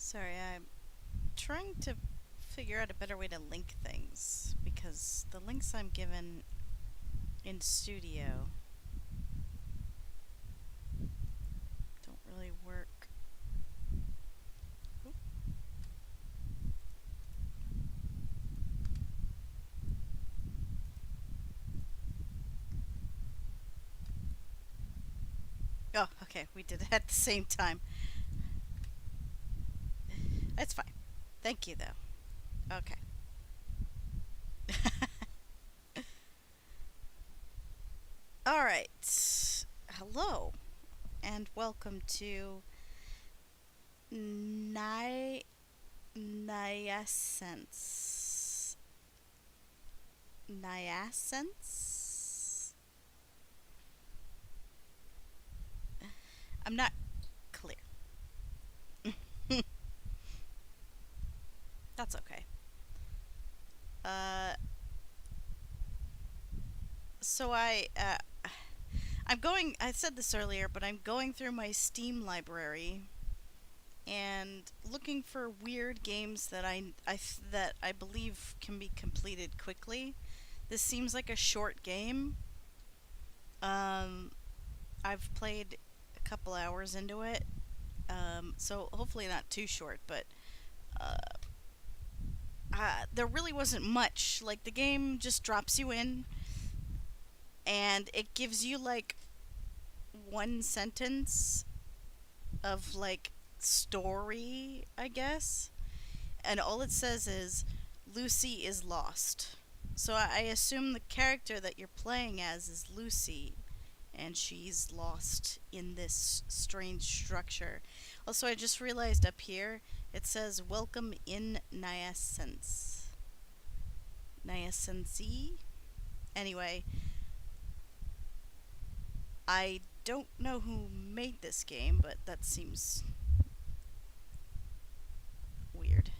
Sorry, I'm trying to figure out a better way to link things because the links I'm given in studio don't really work. Oop. Oh, okay, we did it at the same time. That's fine. Thank you, though. Okay. All right. Hello, and welcome to NaissanceE. NaissanceE? I'm not clear. That's okay. Uh, so I'm going. I said this earlier, but I'm going through my Steam library and looking for weird games that that I believe can be completed quickly. This seems like a short game. Um, I've played a couple hours into it, so hopefully not too short. But uh, there really wasn't much. Like the game just drops you in, and it gives you like one sentence of like story, I guess, and all it says is Lucy is lost. So I assume the character that you're playing as is Lucy, and she's lost in this strange structure. Also, I just realized up here it says "Welcome in NaissanceE. Anyway, I don't know who made this game, but that seems weird.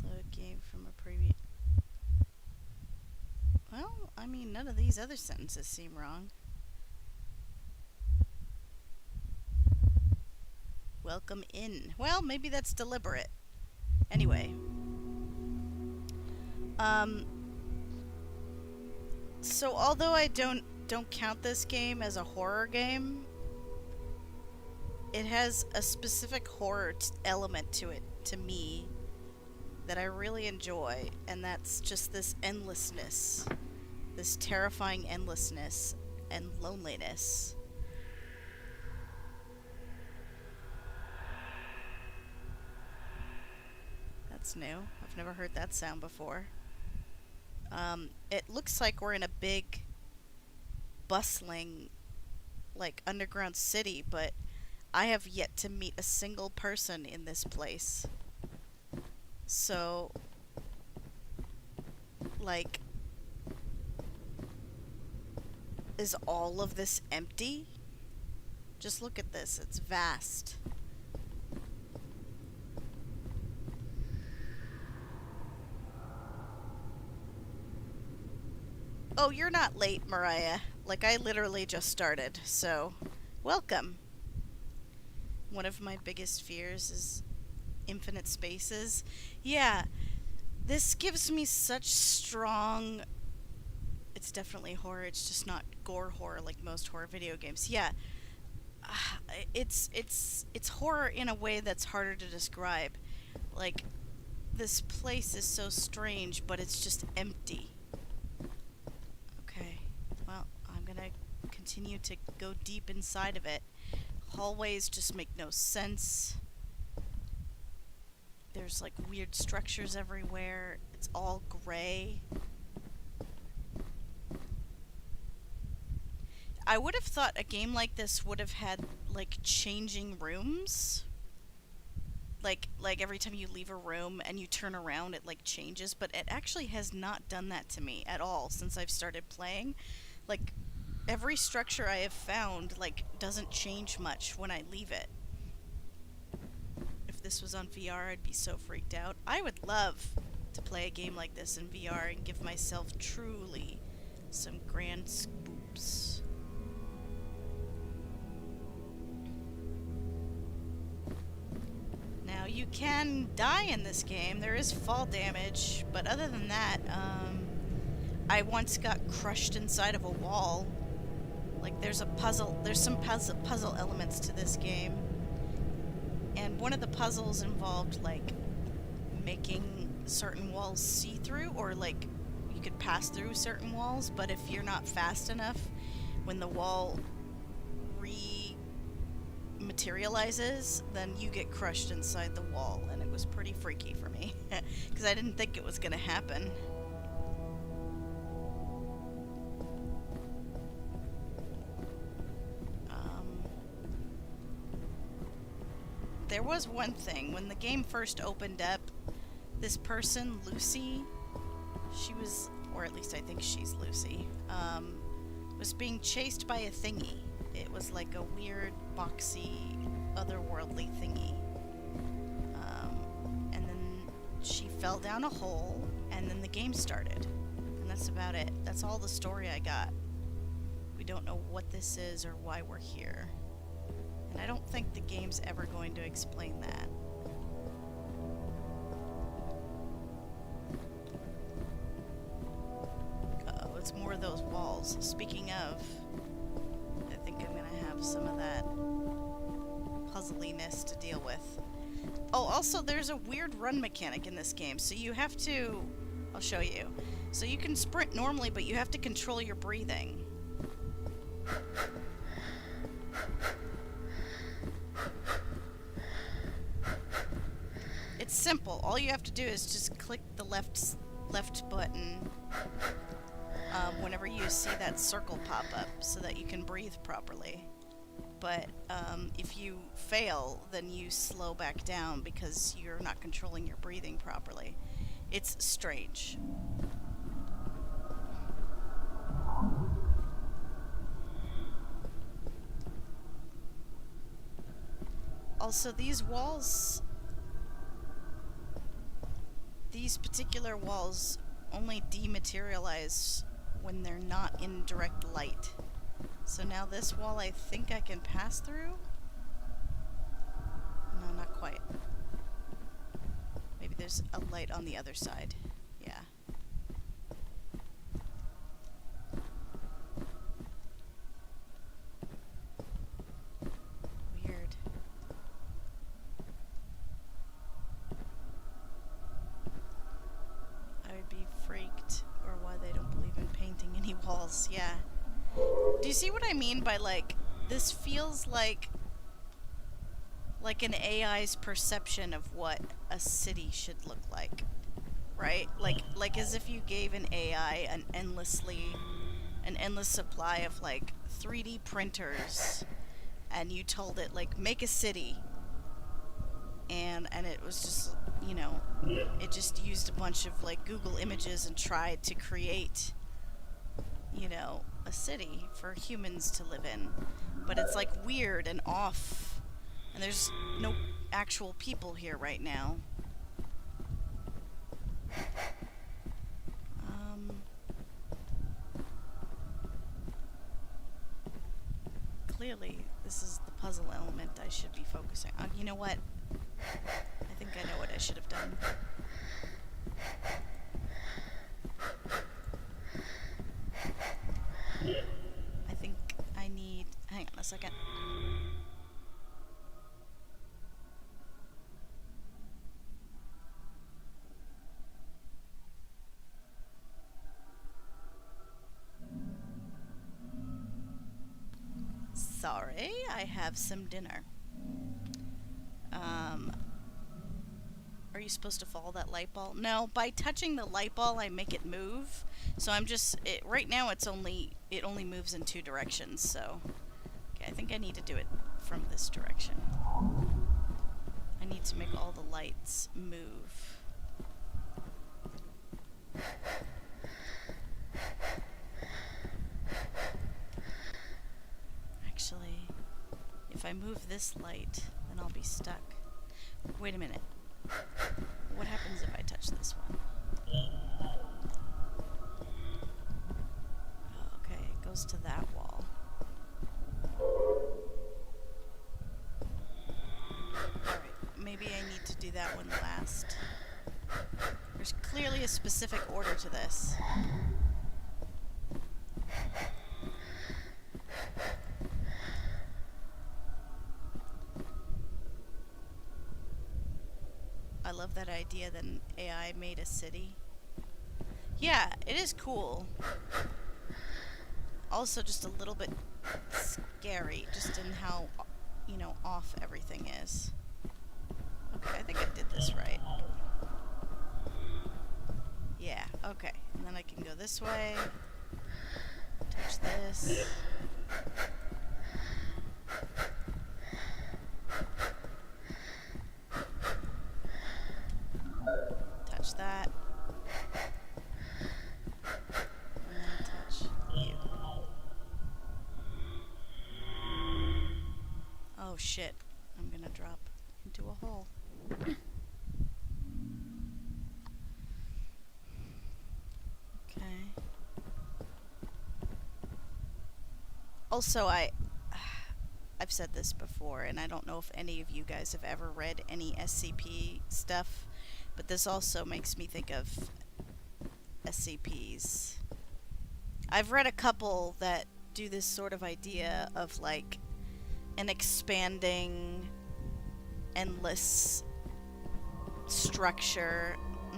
Load game from a previous. Well, I mean, none of these other sentences seem wrong. Welcome in. Well, maybe that's deliberate. Anyway. Um so although I don't count this game as a horror game, it has a specific horror element to it to me that I really enjoy, and that's just this endlessness. This terrifying endlessness and loneliness. That's new. I've never heard that sound before. It looks like we're in a big, bustling, like, underground city, but I have yet to meet a single person in this place. So, like, is all of this empty? Just look at this. It's vast. Oh, you're not late, Mariah. Like, I literally just started, so welcome. One of my biggest fears is infinite spaces. Yeah, this gives me such strong. It's definitely horror, it's just not gore horror like most horror video games. Yeah, it's horror in a way that's harder to describe. Like, this place is so strange, but it's just empty. Okay, well, I'm gonna continue to go deep inside of it. Hallways just make no sense. There's like weird structures everywhere. It's all gray. I would have thought a game like this would have had like changing rooms. Like every time you leave a room and you turn around it like changes, but it actually has not done that to me at all since I've started playing. Like every structure I have found like doesn't change much when I leave it. If this was on VR, I'd be so freaked out. I would love to play a game like this in VR and give myself truly some grand spoops. you can die in this game. There is fall damage, but other than that, I once got crushed inside of a wall. Like, there's some puzzle elements to this game. And one of the puzzles involved, like, making certain walls see-through, or, like, you could pass through certain walls, but if you're not fast enough, when the wall materializes, then you get crushed inside the wall, and it was pretty freaky for me because I didn't think it was gonna happen. There was one thing when the game first opened up. This person, Lucy, she was, or at least I think she's Lucy, was being chased by a thingy. It was like a weird, boxy, otherworldly thingy. And then she fell down a hole, and then the game started. And that's about it. That's all the story I got. We don't know what this is or why we're here. And I don't think the game's ever going to explain that. Uh-oh, it's more of those walls. Speaking of, I think I'm gonna have some of that puzzliness to deal with. Oh, also there's a weird run mechanic in this game, so you have to... I'll show you. So you can sprint normally, but you have to control your breathing. It's simple. All you have to do is just click the left button whenever you see that circle pop up so that you can breathe properly. But if you fail, then you slow back down because you're not controlling your breathing properly. It's strange. Also, these particular walls only dematerialize when they're not in direct light. So now this wall I think I can pass through? No, not quite. Maybe there's a light on the other side. Yeah. Weird. I would be freaked, or why they don't believe in painting any walls. Yeah. Do you see what I mean by, like, this feels like an AI's perception of what a city should look like, right? Like as if you gave an AI an endless supply of, like, 3D printers, and you told it, like, make a city, and it was just, you know, it just used a bunch of, like, Google images and tried to create, you know, a city for humans to live in. But it's, like, weird and off, and there's no actual people here right now. Clearly, this is the puzzle element I should be focusing on. You know what? I think I know what I should have done. I think I need... Hang on a second. Sorry, I have some dinner. Are you supposed to follow that light ball? No, by touching the light ball I make it move. So I'm just, right now it only moves in two directions, so. Okay, I think I need to do it from this direction. I need to make all the lights move. Actually, if I move this light, then I'll be stuck. Wait a minute. What happens if I touch this one? Oh, okay, it goes to that wall. Alright, maybe maybe I need to do that one last. There's clearly a specific order to this. I love that idea that an AI made a city. Yeah, it is cool. Also just a little bit scary, just in how, you know, off everything is. Okay, I think I did this right. Yeah, okay. And then I can go this way. Touch this. Touch that. And then touch you. Oh shit. I'm gonna drop into a hole. Okay. Also, I've said this before, and I don't know if any of you guys have ever read any SCP stuff, but this also makes me think of SCPs. I've read a couple that do this sort of idea of like an expanding, endless structure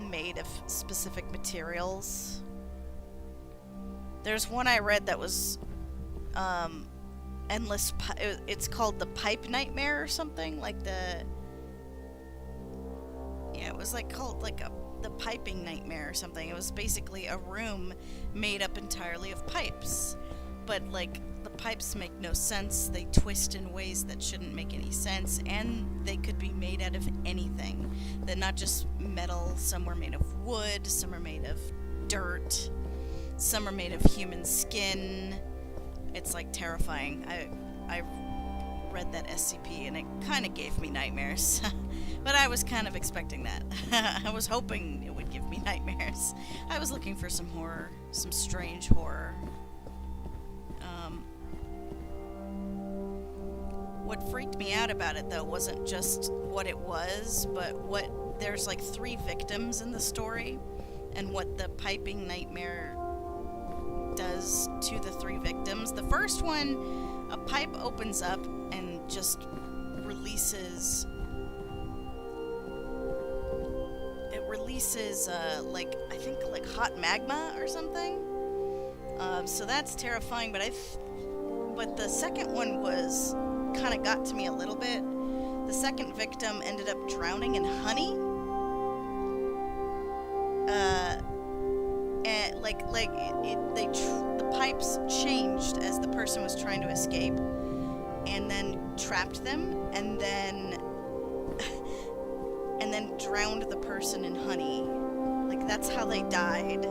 made of specific materials. There's one I read that was endless. It's called the Pipe Nightmare or something, like the. Yeah, it was like called like the Piping Nightmare or something. It was basically a room made up entirely of pipes, but like the pipes make no sense. They twist in ways that shouldn't make any sense, and they could be made out of anything. They're not just metal. Some were made of wood. Some are made of dirt. Some are made of human skin. It's like terrifying. I read that SCP and it kind of gave me nightmares. But I was kind of expecting that. I was hoping it would give me nightmares. I was looking for some horror, some strange horror. What freaked me out about it though wasn't just what it was, but what there's like 3 victims in the story, and what the Piping Nightmare does to the 3 victims. The first one, a pipe opens up and just releases. It releases, like, I think, like hot magma or something. So that's terrifying, but the second one was kind of got to me a little bit. The second victim ended up drowning in honey. The pipes changed as the person was trying to escape, and then trapped them, and then drowned the person in honey. Like, that's how they died.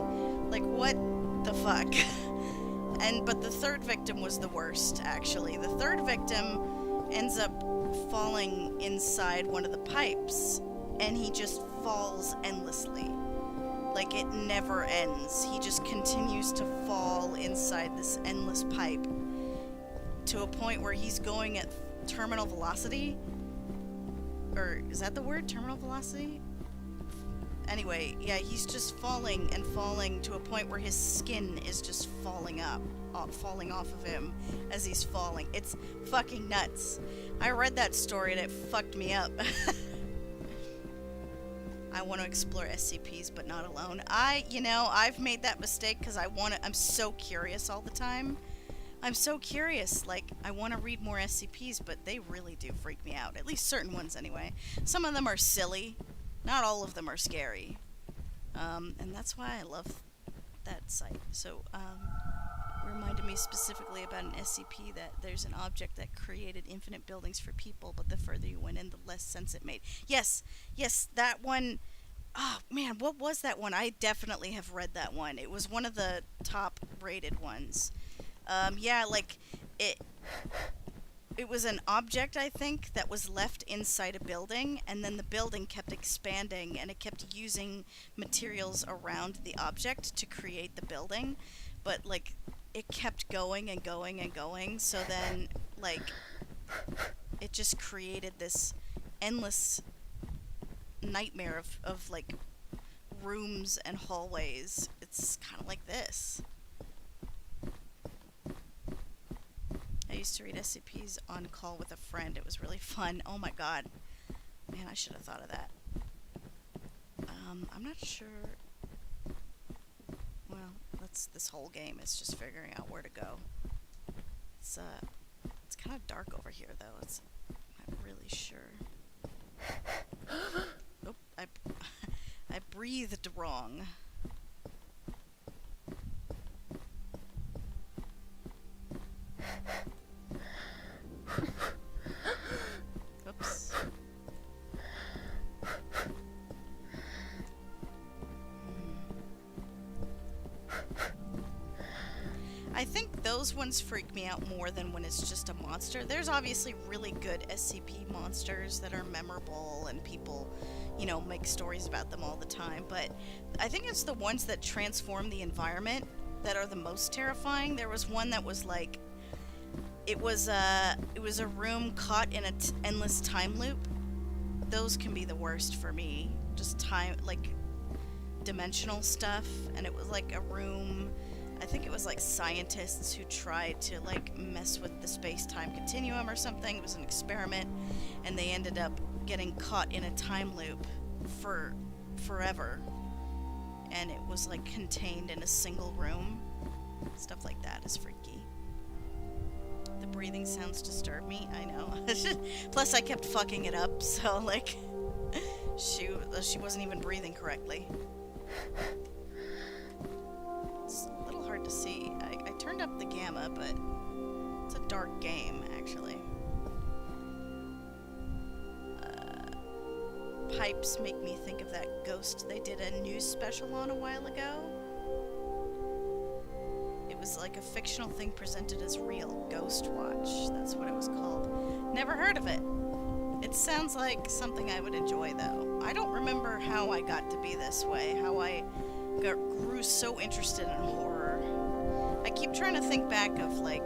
Like, what the fuck? But the third victim was the worst, actually. The third victim ends up falling inside one of the pipes, and he just falls endlessly. Like, it never ends. He just continues to fall inside this endless pipe to a point where he's going at terminal velocity. Or, is that the word? Terminal velocity? Anyway, yeah, he's just falling and falling to a point where his skin is just falling off of him as he's falling. It's fucking nuts. I read that story and it fucked me up. I want to explore SCPs, but not alone. I've made that mistake because I'm so curious all the time. I'm so curious, like, I want to read more SCPs, but they really do freak me out. At least certain ones, anyway. Some of them are silly. Not all of them are scary. And that's why I love that site. So, reminded me specifically about an SCP that there's an object that created infinite buildings for people, but the further you went in, the less sense it made. Yes, that one. Oh, man, what was that one? I definitely have read that one. It was one of the top rated ones. Yeah, like, it was an object, I think, that was left inside a building, and then the building kept expanding, and it kept using materials around the object to create the building, but, like, it kept going and going and going, so then, like, it just created this endless nightmare of like rooms and hallways. It's kind of like this. I used to read SCPs on call with a friend. It was really fun. Oh my god. Man, I should have thought of that. I'm not sure. Well, that's this whole game is just figuring out where to go. It's kind of dark over here though. I'm not really sure. Oh, I breathed wrong. Oops. I think those ones freak me out more than when it's just a monster. There's obviously really good SCP monsters that are memorable and people, you know, make stories about them all the time, but I think it's the ones that transform the environment that are the most terrifying. There was one that was like, it was a room caught in an endless time loop. Those can be the worst for me. Just time, like dimensional stuff, and it was like a room. I think it was like scientists who tried to like mess with the space-time continuum or something. It was an experiment, and they ended up getting caught in a time loop for forever. And it was like contained in a single room. Stuff like that is freaky. The breathing sounds disturb me. I know. Plus, I kept fucking it up, so like she wasn't even breathing correctly. It's a little hard to see. I turned up the gamma, but it's a dark game, actually. Pipes make me think of that ghost they did a news special on a while ago. It was like a fictional thing presented as real. Ghost Watch. That's what it was called. Never heard of it. It sounds like something I would enjoy, though. I don't remember how I got to be this way, how I grew so interested in horror. I keep trying to think back of, like,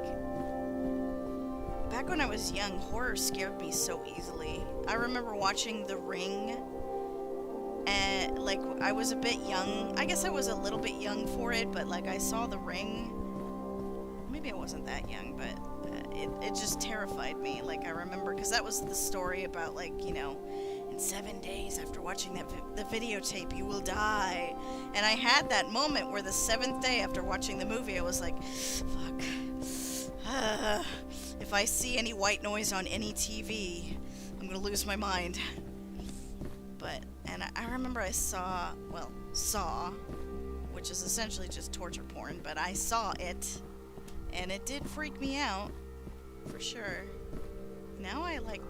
back when I was young, horror scared me so easily. I remember watching The Ring, and, like, I was a bit young. I guess I was a little bit young for it, but, like, I saw The Ring. Maybe I wasn't that young, but it just terrified me. Like, I remember, because that was the story about, like, you know, in 7 days after watching the videotape, you will die. And I had that moment where the 7th day after watching the movie, I was like, fuck. If I see any white noise on any TV, I'm gonna lose my mind. But, and I remember I saw, which is essentially just torture porn, but I saw it, and it did freak me out, for sure. Now I like,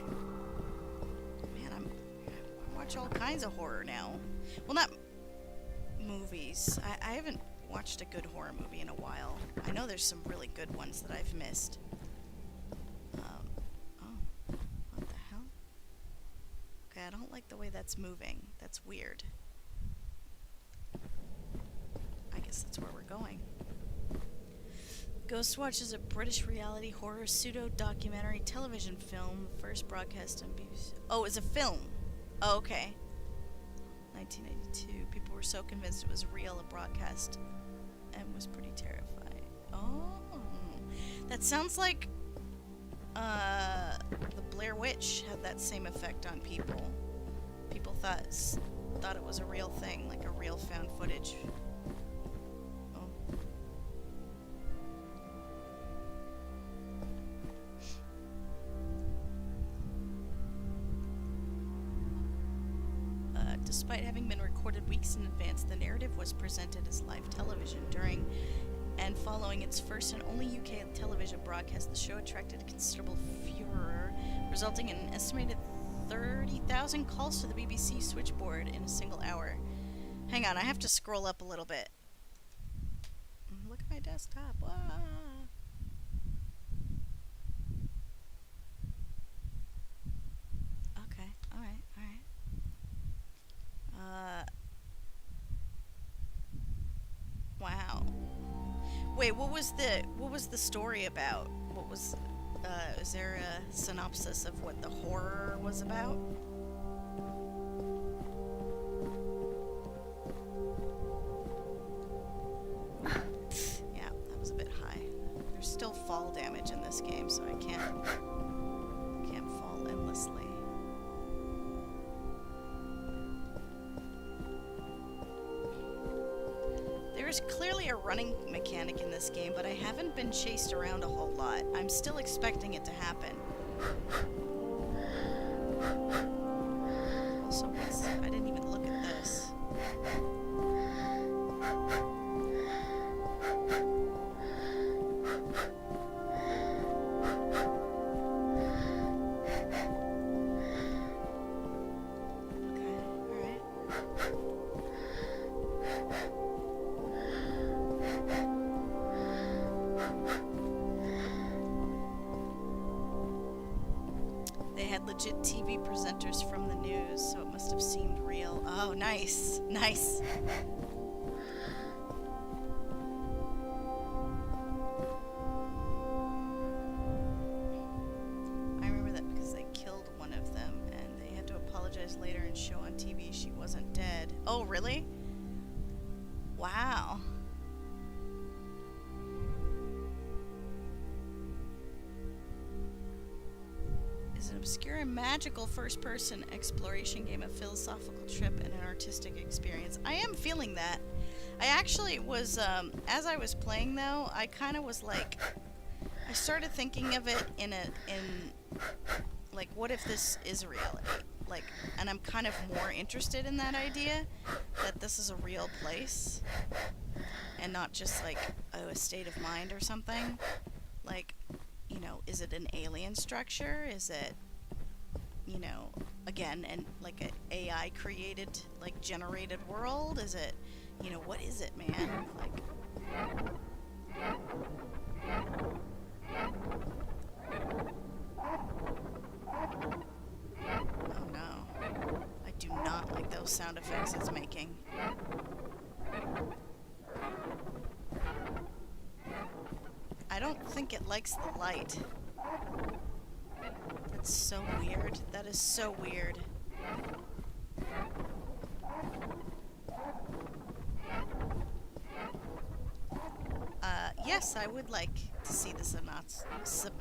man, I watch all kinds of horror now. Well, not movies. I haven't watched a good horror movie in a while. I know there's some really good ones that I've missed. Oh, what the hell? Okay, I don't like the way that's moving. That's weird. I guess that's where we're going. Ghostwatch is a British reality horror pseudo-documentary television film, first broadcast on BBC. Oh, it's a film. Oh, okay. 1992. People were so convinced it was real, a broadcast, and was pretty terrified. Oh, that sounds like the Blair Witch had that same effect on people. People thought it was a real thing, like a real found footage. Despite having been recorded weeks in advance, the narrative was presented as live television. During and following its first and only UK television broadcast, the show attracted considerable furor, resulting in an estimated 30,000 calls to the BBC switchboard in a single hour. Hang on, I have to scroll up a little bit. Look at my desktop. Ah. Okay, alright. Wow. Wait, what was the story about? Is there a synopsis of what the horror was about? fall damage in this game, so I can't fall endlessly. There's clearly a running mechanic in this game, but I haven't been chased around a whole lot. I'm still expecting it to happen. Also, I didn't even look at this. Legit TV presenters from the news, so it must have seemed real. Oh, nice. Nice. I remember that because they killed one of them and they had to apologize later and show on TV she wasn't dead. Oh, really? Wow. Is an obscure and magical first-person exploration game, a philosophical trip, and an artistic experience. I am feeling that. I actually was, as I was playing though, I kind of was like, I started thinking of it in like, what if this is reality? Like, and I'm kind of more interested in that idea, that this is a real place, and not just like, oh, a state of mind or something. Like, you know, is it an alien structure? Is it, you know, again, and like a AI created, like generated world? Is it, you know, what is it, man? Like, oh no, I do not like those sound effects it's making. I don't think it likes the light. That's so weird. That is so weird. Yes, I would like to see the synopsis.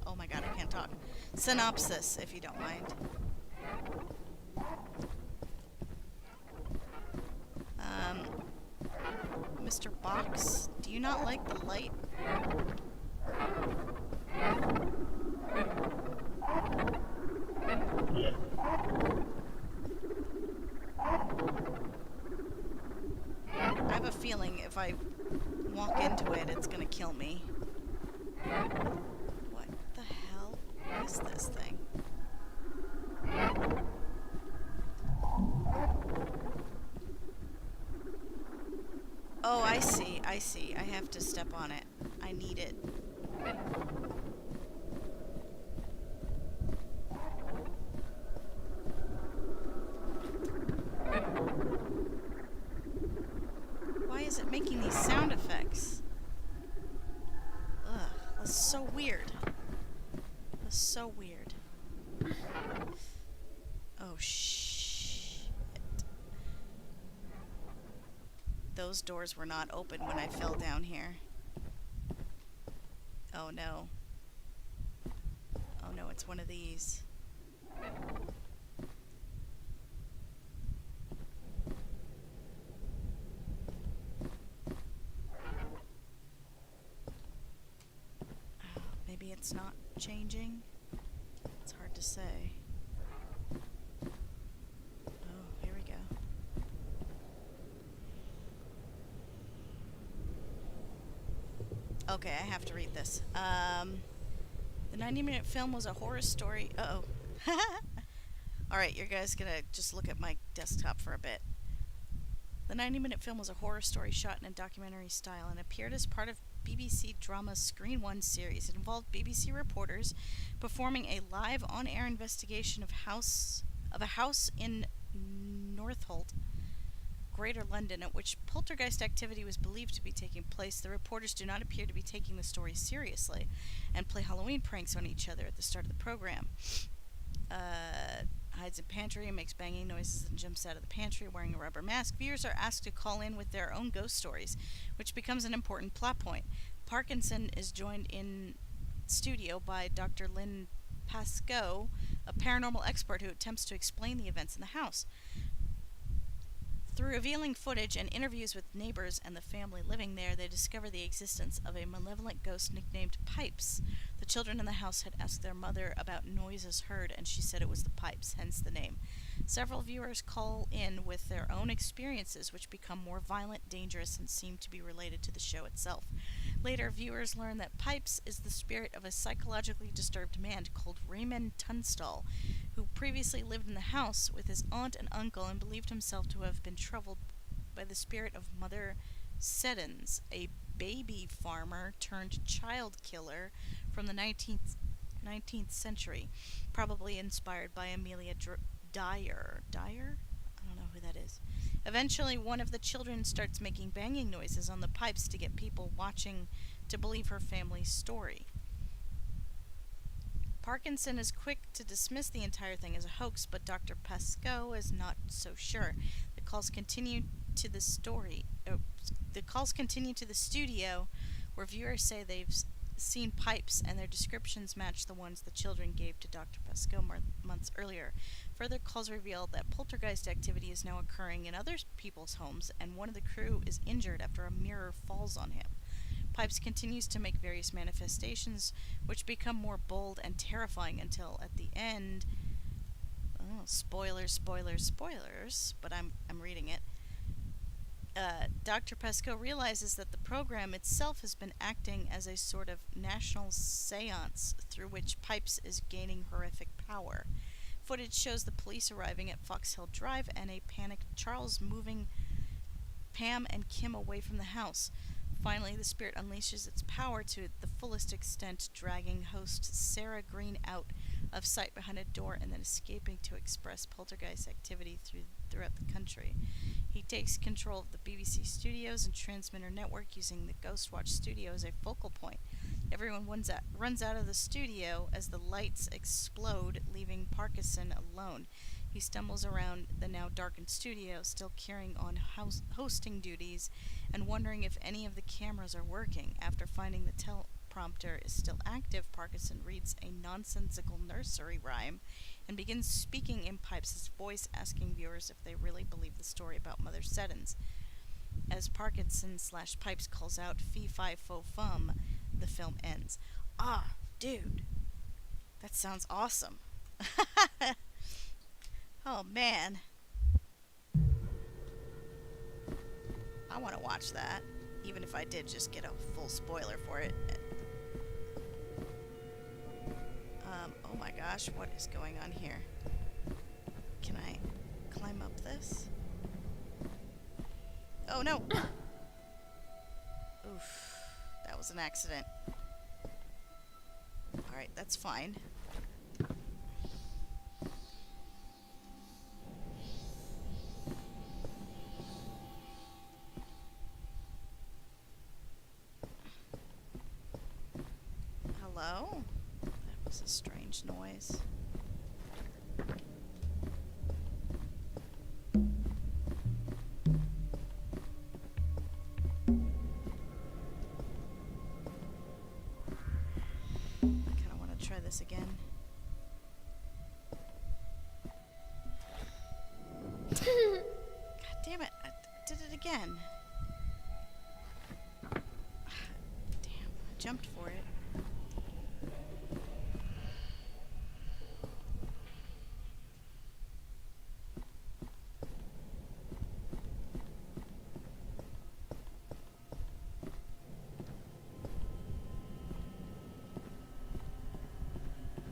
Oh my god, I can't talk. Synopsis, if you don't mind. Mr. Box, do you not like the light? I have a feeling if I walk into it, it's gonna kill me. What the hell is this thing? Oh, I see, I see. I have to step on it. I need it. Why is it making these sound effects? Ugh, that's so weird. That's so weird. Oh, shit. Those doors were not open when I fell down here. Oh no. Oh no, it's one of these. Maybe it's not changing. It's hard to say. Oh, here we go. Okay, I have to read this. The 90-minute film was a horror story. Uh-oh. Alright, you guys gonna just look at my desktop for a bit. The 90-minute film was a horror story shot in a documentary style and appeared as part of BBC drama's Screen One series. It involved BBC reporters performing a live on-air investigation of a house in Northolt, Greater London, at which poltergeist activity was believed to be taking place. The reporters do not appear to be taking the story seriously and play Halloween pranks on each other at the start of the program. Hides in pantry and makes banging noises and jumps out of the pantry wearing a rubber mask. Viewers are asked to call in with their own ghost stories, which becomes an important plot point. Parkinson is joined in studio by Dr. Lynn Pascoe, a paranormal expert who attempts to explain the events in the house. Through revealing footage and interviews with neighbors and the family living there, they discover the existence of a malevolent ghost nicknamed Pipes. The children in the house had asked their mother about noises heard, and she said it was the pipes, hence the name. Several viewers call in with their own experiences, which become more violent, dangerous, and seem to be related to the show itself. Later, viewers learn that Pipes is the spirit of a psychologically disturbed man called Raymond Tunstall, who previously lived in the house with his aunt and uncle and believed himself to have been troubled by the spirit of Mother Seddons, a baby farmer turned child killer from the 19th century, probably inspired by Amelia Dyer. Dyer? I don't know who that is. Eventually, one of the children starts making banging noises on the pipes to get people watching to believe her family's story. Parkinson is quick to dismiss the entire thing as a hoax, but Dr. Pascoe is not so sure. The calls continue to the studio, where viewers say they've seen pipes and their descriptions match the ones the children gave to Dr. Pascoe months earlier. Further calls reveal that poltergeist activity is now occurring in other people's homes, and one of the crew is injured after a mirror falls on him. Pipes continues to make various manifestations, which become more bold and terrifying until at the end, spoilers, but I'm reading it. Dr. Pascoe realizes that the program itself has been acting as a sort of national seance through which Pipes is gaining horrific power. Footage shows the police arriving at Fox Hill Drive and a panicked Charles moving Pam and Kim away from the house. Finally, the spirit unleashes its power to the fullest extent, dragging host Sarah Green out of sight behind a door and then escaping to express poltergeist activity throughout the country. He takes control of the BBC studios and transmitter network, using the Ghostwatch studio as a focal point. Everyone runs out of the studio as the lights explode, leaving Parkinson alone. He stumbles around the now darkened studio, still carrying on hosting duties and wondering if any of the cameras are working. After finding the teleprompter is still active, Parkinson reads a nonsensical nursery rhyme and begins speaking in Pipes' voice, asking viewers if they really believe the story about Mother Seddons. As Parkinson/Pipes calls out "fee fi fo fum," the film ends. Ah, dude, that sounds awesome. Oh man, I want to watch that, even if I did just get a full spoiler for it. Oh my gosh, what is going on here? Can I climb up this? Oh no! Oof, that was an accident. Alright, that's fine. Hello? That was a strange noise. I kinda wanna try this again. God damn it, I did it again. Damn, I jumped for it.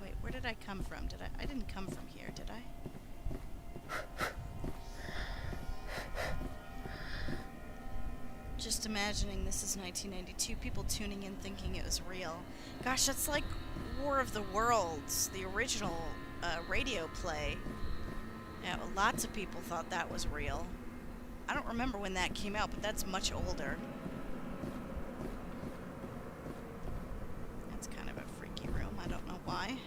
Wait, where did I come from? I didn't come from here, did I? Just imagining this is 1992, people tuning in thinking it was real. Gosh, that's like War of the Worlds, the original radio play. Yeah, lots of people thought that was real. I don't remember when that came out, but that's much older. That's kind of a freaky room, I don't know why.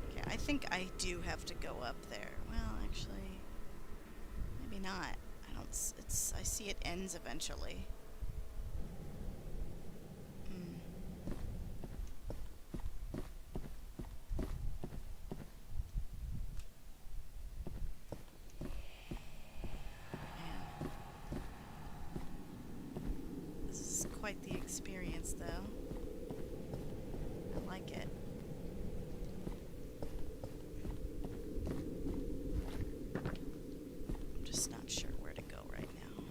Okay, I think I do have to go up there. Well, actually, maybe not. It I see it ends eventually. Hmm. Man, this is quite the experience, though. I like it. I'm just not sure where to go right now.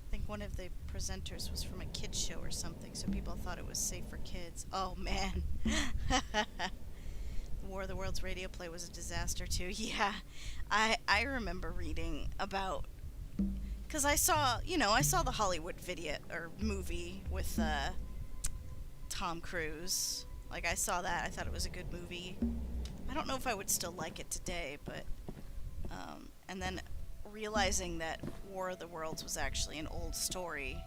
I think one of the presenters was from a kids show or something, so people thought it was safe for kids. Oh man. War of the Worlds radio play was a disaster too. Yeah. I remember reading about, cuz I saw the Hollywood video or movie with Tom Cruise. Like I saw that. I thought it was a good movie. I don't know if I would still like it today, but and then realizing that War of the Worlds was actually an old story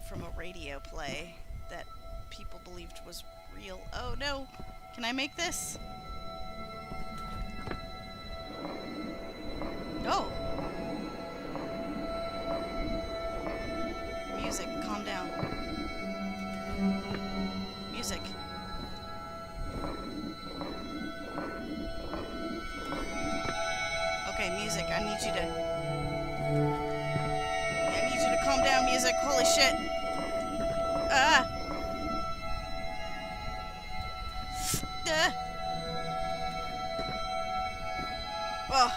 from a radio play that people believed was real. Oh no! Can I make this? Oh! Music, calm down. Music. Okay, music, I need you to... I need you to calm down, music. Holy shit. Ah! Oh.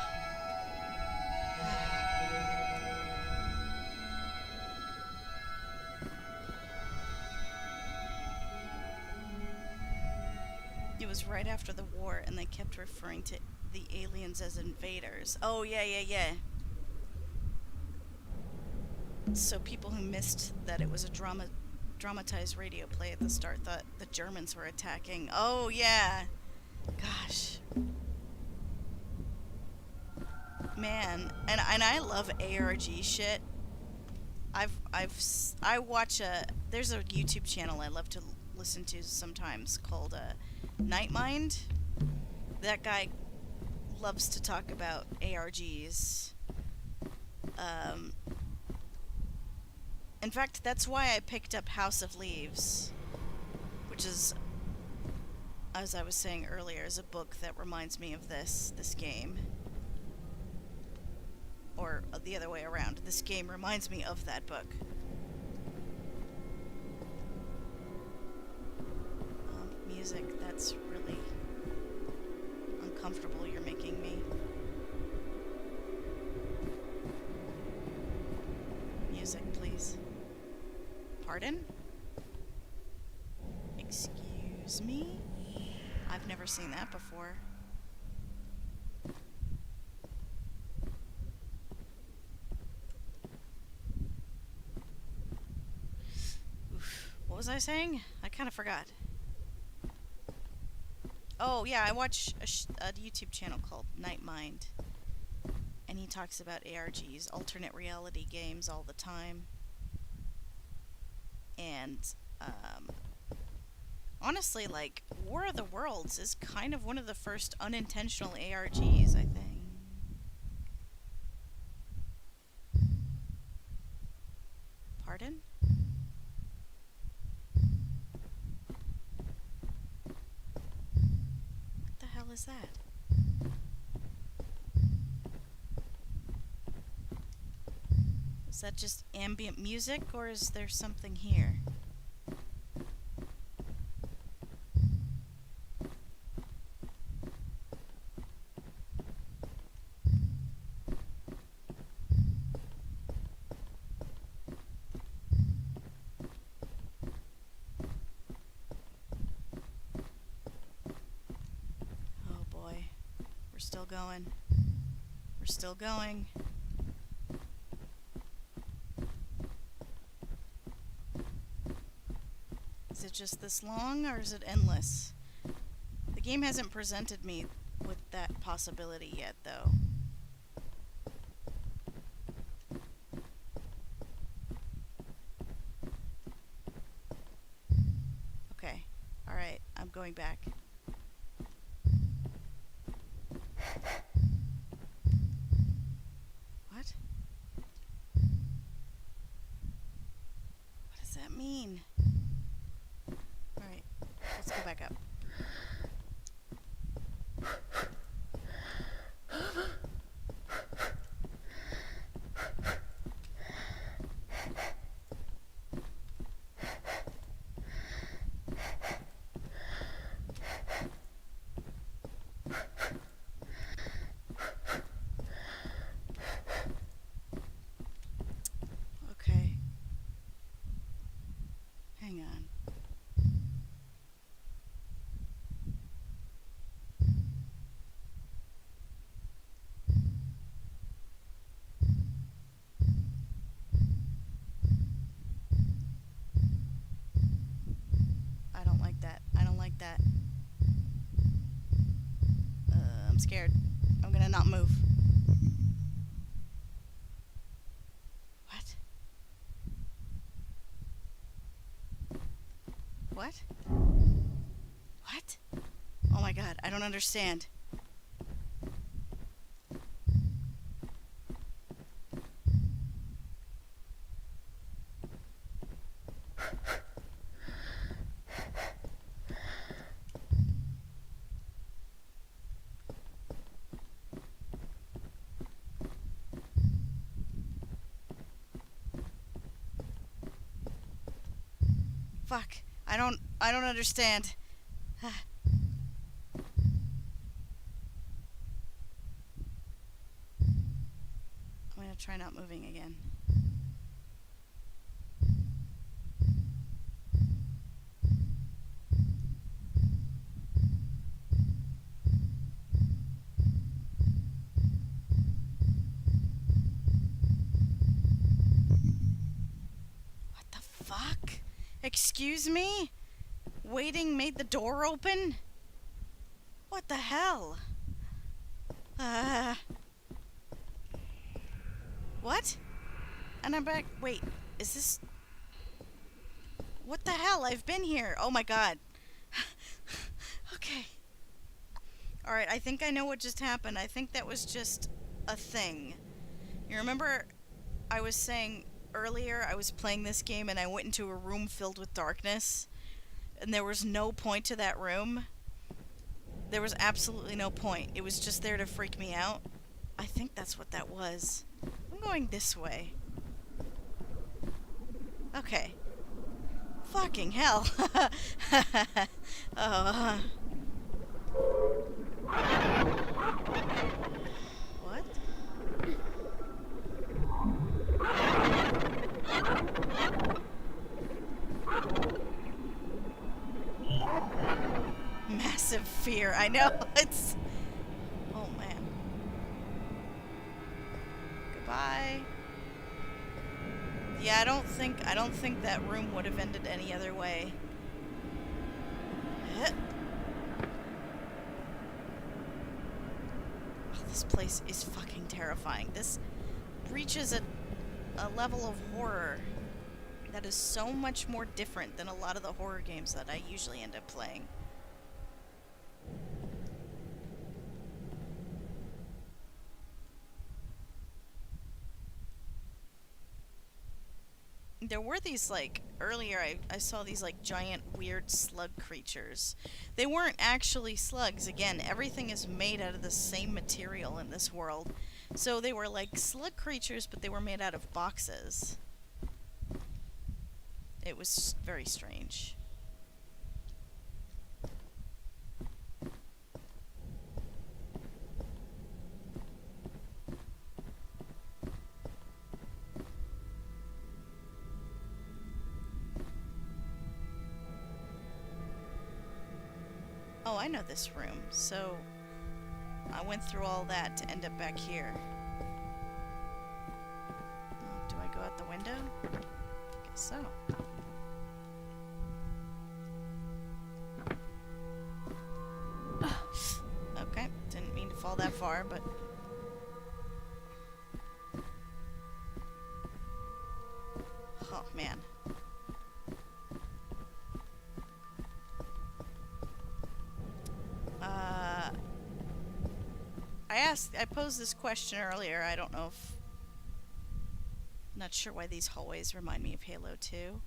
It was right after the war, and they kept referring to the aliens as invaders. Oh, yeah, yeah, yeah. So people who missed that it was a dramatized radio play at the start thought the Germans were attacking. Oh, yeah. Gosh. Man, and I love ARG shit. I watch there's a YouTube channel I love to listen to sometimes called NaissanceE. That guy loves to talk about ARGs. In fact, that's why I picked up House of Leaves, which is, as I was saying earlier, is a book that reminds me of this game. Or the other way around. This game reminds me of that book. Music, that's really uncomfortable you're making me. Music, please. Pardon? Excuse me? I've never seen that before. What was I saying? I kind of forgot. Oh, yeah, I watch a YouTube channel called NaissanceE, and he talks about ARGs, alternate reality games, all the time. And, honestly, like, War of the Worlds is kind of one of the first unintentional ARGs, I think. Pardon? Is that? Is that just ambient music, or is there something here? We're still going. We're still going. Is it just this long, or is it endless? The game hasn't presented me with that possibility yet, though. Okay. Alright, I'm going back. back up. Okay. Hang on. I don't like that. I don't like that. I'm scared. I'm gonna not move. What? What? What? Oh my god, I don't understand. Fuck. I don't understand. I'm gonna try not moving again. What the fuck? Excuse me? Waiting made the door open? What the hell? What? And I'm back. Wait, is this... What the hell? I've been here. Oh my god. Okay. Alright, I think I know what just happened. I think that was just a thing. You remember I was saying earlier I was playing this game and I went into a room filled with darkness? And there was no point to that room? There was absolutely no point. It was just there to freak me out. I think that's what that was. I'm going this way. Okay. Fucking hell. Oh. What? Massive fear. I know. It's... Oh, man. Goodbye. Yeah, I don't think that room would have ended any other way. Oh, this place is fucking terrifying. This reaches a level of horror that is so much more different than a lot of the horror games that I usually end up playing. There were these, like, earlier I saw these, like, giant weird slug creatures. They weren't actually slugs. Again, everything is made out of the same material in this world. So they were like slug creatures, but they were made out of boxes. It was very strange. Oh, I know this room, so I went through all that to end up back here. Do I go out the window? Guess so. Okay, didn't mean to fall that far, but... Oh, man. I posed this question earlier. I don't know if... Not sure why these hallways remind me of Halo 2.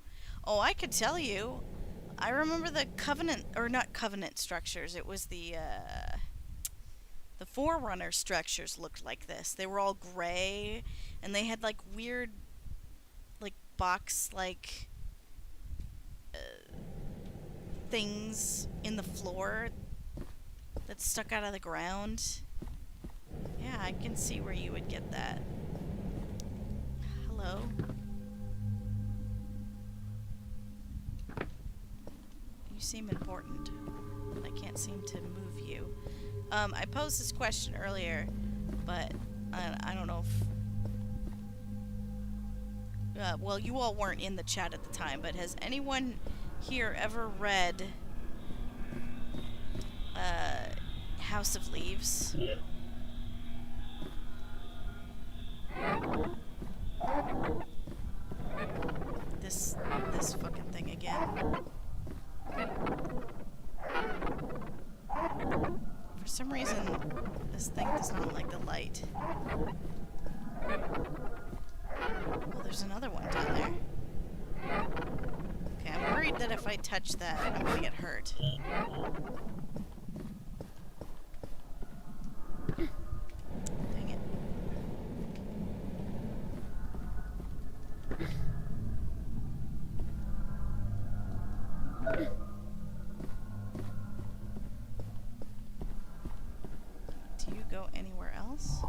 Oh, I could tell you. I remember the Covenant, or not Covenant structures, it was the Forerunner structures looked like this. They were all gray, and they had like weird, like box like things in the floor that stuck out of the ground. Yeah, I can see where you would get that. Hello? You seem important, but I can't seem to move you. I posed this question earlier, but I don't know if... well, you all weren't in the chat at the time, but has anyone here ever read House of Leaves? This fucking thing again. For some reason, this thing does not like the light. Oh, there's another one down there. Okay, I'm worried that if I touch that, I'm gonna get hurt. Dang it. Do you go anywhere else?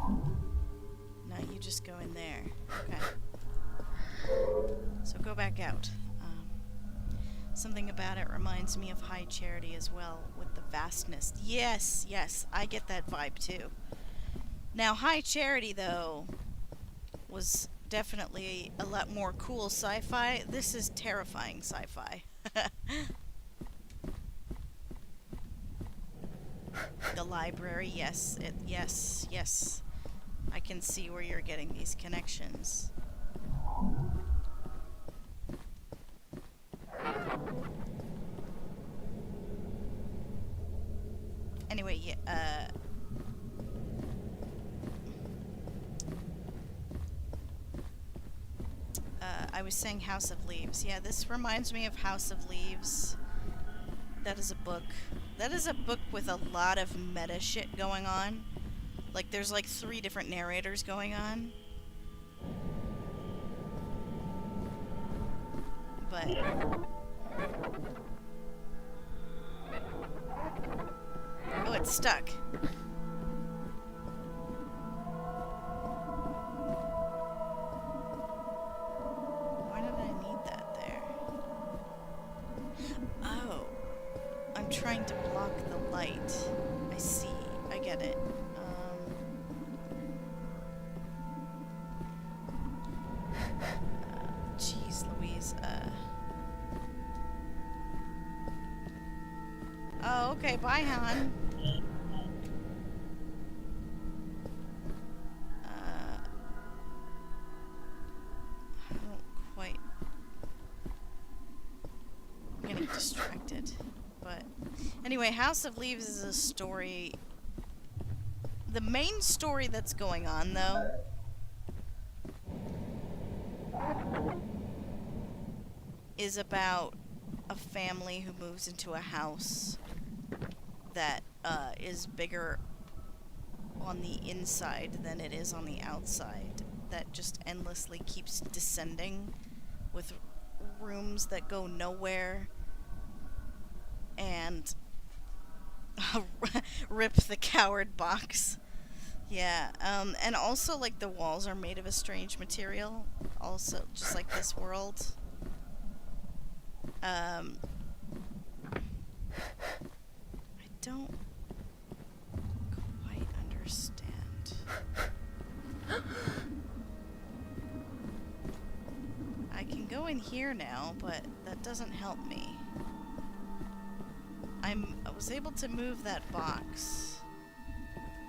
No, you just go in there. Okay. So go back out. Something about it reminds me of High Charity as well, with the vastness. Yes, yes, I get that vibe too. Now, High Charity, though, was definitely a lot more cool sci-fi. This is terrifying sci-fi. The library, yes, yes, yes. I can see where you're getting these connections. Anyway, yeah, I was saying House of Leaves. Yeah, this reminds me of House of Leaves. That is a book. That is a book with a lot of meta shit going on. Like, there's like 3 different narrators going on. But... oh, it's stuck. Why did I need that there? Oh. I'm trying to block the light. I see. I get it. Jeez Louise. Oh, okay. Bye, hon. I don't quite... I'm getting distracted. But anyway, House of Leaves is a story... The main story that's going on, though... is about a family who moves into a house that is bigger on the inside than it is on the outside. That just endlessly keeps descending with rooms that go nowhere. And rip the coward box. Yeah, and also, like, the walls are made of a strange material. Also, just like this world. I don't quite understand. I can go in here now, but that doesn't help me. I was able to move that box.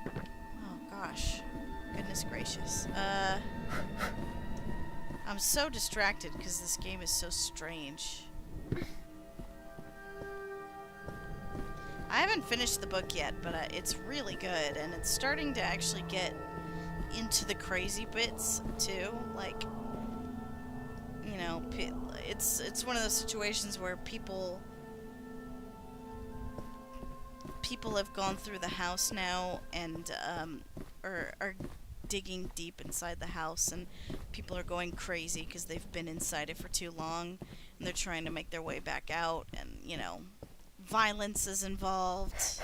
Oh gosh. Goodness gracious. I'm so distracted because this game is so strange. I haven't finished the book yet, but it's really good, and it's starting to actually get into the crazy bits too. Like, you know, it's one of those situations where people people have gone through the house now and are digging deep inside the house, and people are going crazy because they've been inside it for too long, and they're trying to make their way back out, and violence is involved.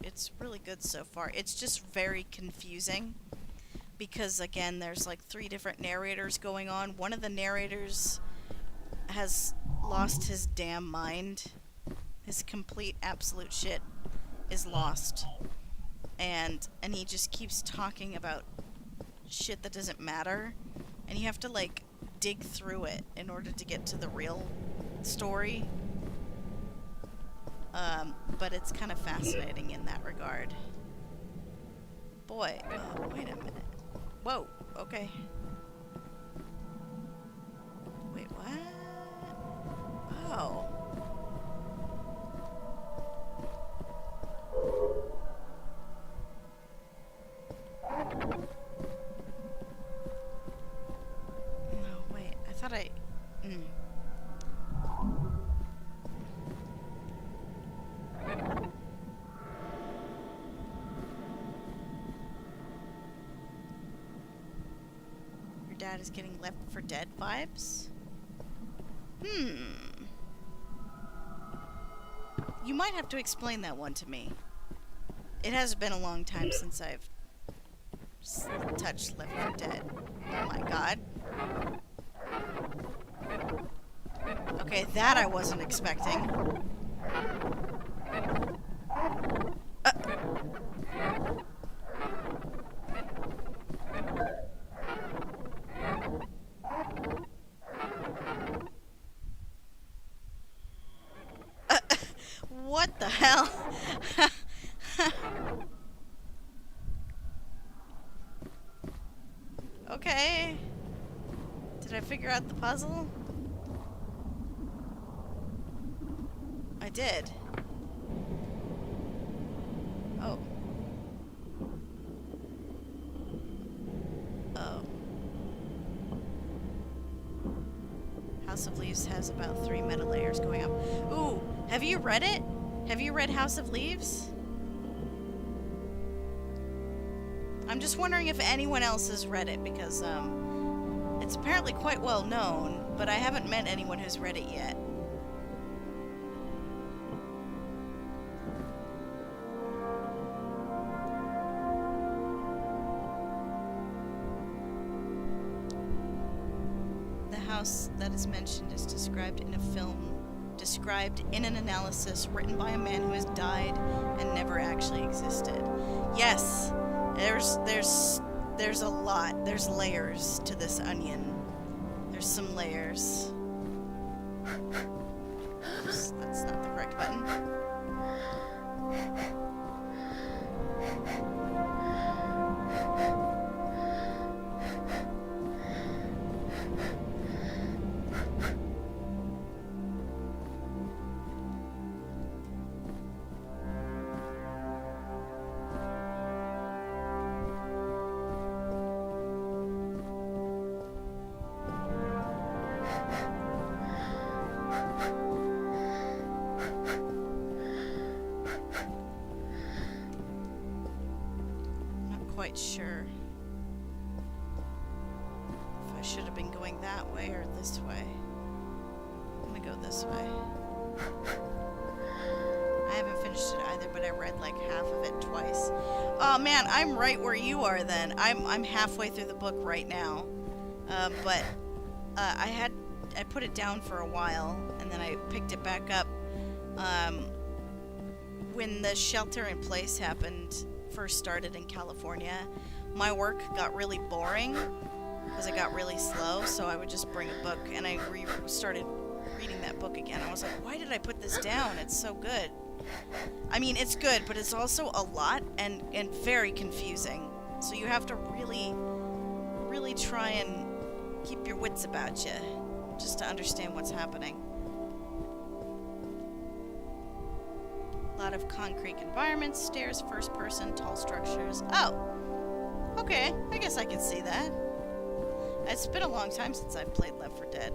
It's really good so far. It's just very confusing because again, there's like 3 different narrators going on. One of the narrators has lost his damn mind. His complete absolute shit is lost. And he just keeps talking about shit that doesn't matter, and you have to like dig through it in order to get to the real story. But it's kind of fascinating in that regard. Boy, oh, wait a minute. Whoa, okay. Wait, what? Oh. No, wait, I thought I... Dad is getting Left 4 Dead vibes? You might have to explain that one to me. It has been a long time since I've touched Left 4 Dead. Oh my god. Okay, that I wasn't expecting. What the hell? Okay. Did I figure out the puzzle? I did. Oh. Oh. House of Leaves has about 3 meta layers going up. Ooh, have you read it? Have you read House of Leaves? I'm just wondering if anyone else has read it, because it's apparently quite well known, but I haven't met anyone who's read it yet. The house that is mentioned is described in a film, described in an analysis written by a man who has died and never actually existed. Yes, there's a lot. There's layers to this onion. There's some layers. Oops, that's not the correct button. Quite sure if I should have been going that way or this way. I'm gonna go this way. I haven't finished it either, but I read like half of it twice. Oh man, I'm right where you are then. I'm halfway through the book right now. But I put it down for a while and then I picked it back up when the shelter in place happened. First started in California, my work got really boring because it got really slow, so I would just bring a book and I started reading that book again. I was like, why did I put this down? It's so good. I mean, it's good, but it's also a lot and very confusing. So you have to really, really try and keep your wits about you just to understand what's happening. A lot of concrete environments, stairs, first person, tall structures. Oh, okay, I guess I can see that. It's been a long time since I've played Left 4 Dead.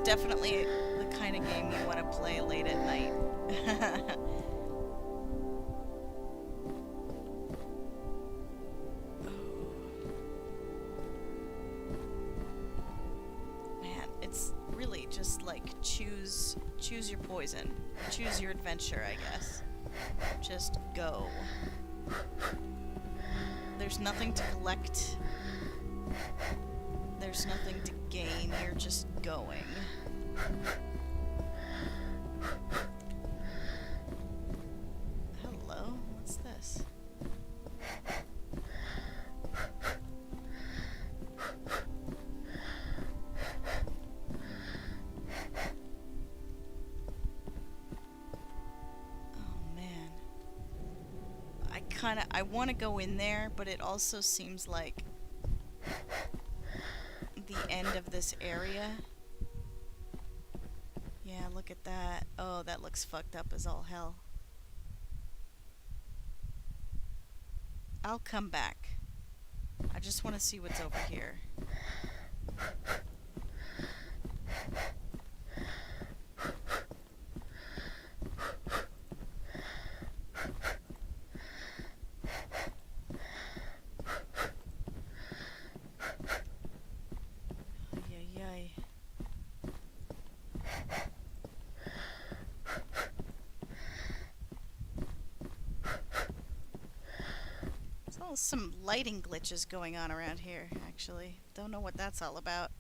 definitely the kind of game you want to play late at night. Man, it's really just like choose your poison. Choose your adventure, I guess. Just go. There's nothing to collect. There's nothing to gain. You're just going. Hello? What's this? I want to go in there, but it also seems like the end of this area. Yeah, look at that. Oh, that looks fucked up as all hell. I'll come back. I just want to see what's over here. Some lighting glitches going on around here, actually. Don't know what that's all about.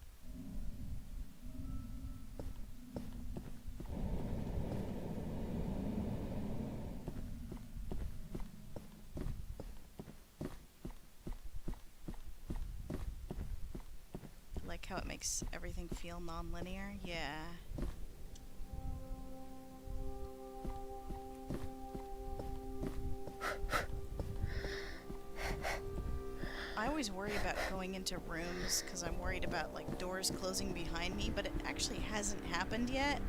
Like how it makes everything feel non-linear. Yeah. I always worry about going into rooms because I'm worried about like doors closing behind me, but it actually hasn't happened yet.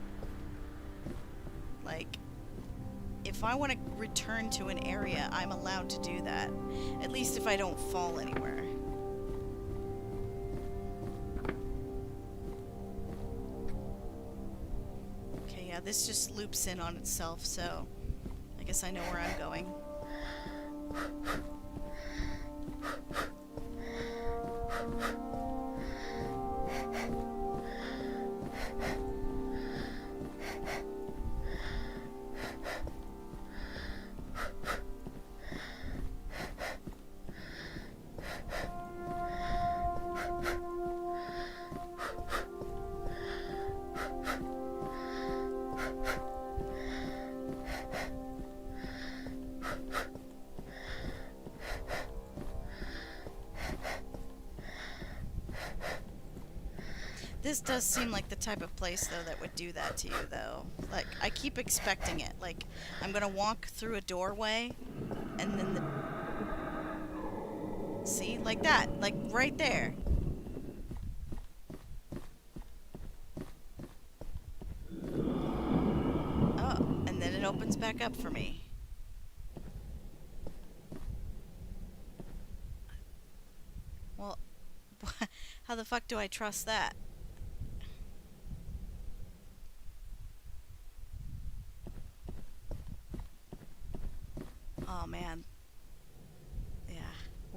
Like, if I want to return to an area, I'm allowed to do that. At least if I don't fall anywhere. Okay, yeah, this just loops in on itself, so I guess I know where I'm going. This does seem like the type of place, though, that would do that to you, though. Like, I keep expecting it. Like, I'm gonna walk through a doorway, and then the... See? Like that. Like, right there. Oh, and then it opens back up for me. Well, how the fuck do I trust that? Oh, man. Yeah.